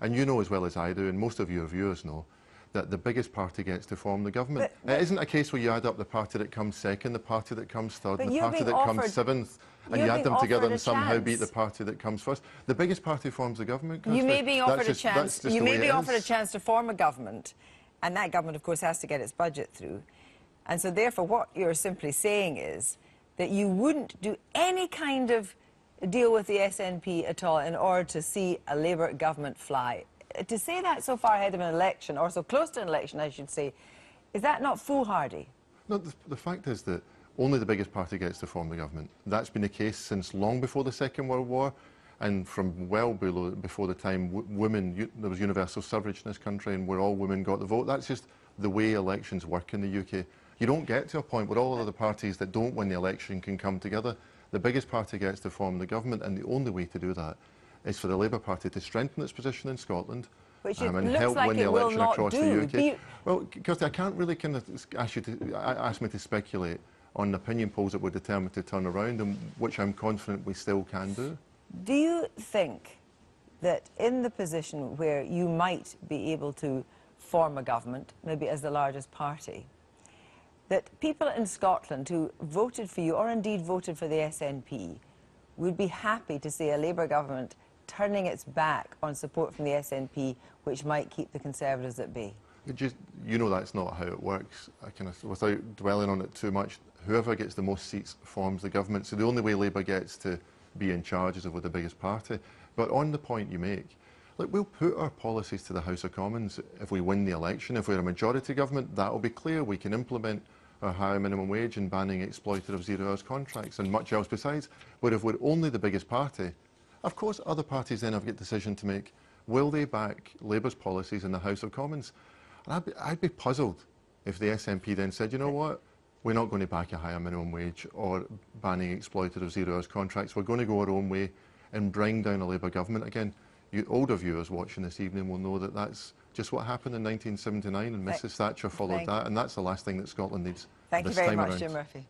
And you know as well as I do, and most of your viewers know, that the biggest party gets to form the government. It isn't a case where you add up the party that comes second, the party that comes third, and the party that comes seventh, and you add them together and somehow beat the party that comes first. The biggest party forms the government, Kirsty. You may be offered a chance. You may be offered a chance to form a government, and that government, of course, has to get its budget through. And so, therefore, what you're simply saying is that you wouldn't do any kind of deal with the SNP at all in order to see a Labour government fly. To say that so far ahead of an election, or so close to an election, I should say, is that not foolhardy? No, the fact is that only the biggest party gets to form the government. That's been the case since long before the Second World War, and from well before the time there was universal suffrage in this country, and where all women got the vote. That's just the way elections work in the UK. You don't get to a point where all other parties that don't win the election can come together. The biggest party gets to form the government, and the only way to do that is for the Labour Party to strengthen its position in Scotland and help win the election across the UK. Well, Kirsty, I can't really kind of ask me to speculate on opinion polls that were determined to turn around, and which I'm confident we still can do. Do you think that in the position where you might be able to form a government, maybe as the largest party, that people in Scotland who voted for you, or indeed voted for the SNP, would be happy to see a Labour government turning its back on support from the SNP, which might keep the Conservatives at bay? You know that's not how it works. Without dwelling on it too much, whoever gets the most seats forms the government. So the only way Labour gets to be in charge is with the biggest party. But on the point you make, look, we'll put our policies to the House of Commons if we win the election. If we're a majority government, that'll be clear. We can implement our higher minimum wage and banning exploitative zero-hours contracts and much else besides. But if we're only the biggest party, of course other parties then have a decision to make. Will they back Labour's policies in the House of Commons? And I'd be puzzled if the SNP then said, you know what, we're not going to back a higher minimum wage or banning exploitative zero-hours contracts. We're going to go our own way and bring down a Labour government again. You older viewers watching this evening will know that that's just what happened in 1979, and Mrs Thatcher followed that, and that's the last thing that Scotland needs. Thank you very much, Jim Murphy.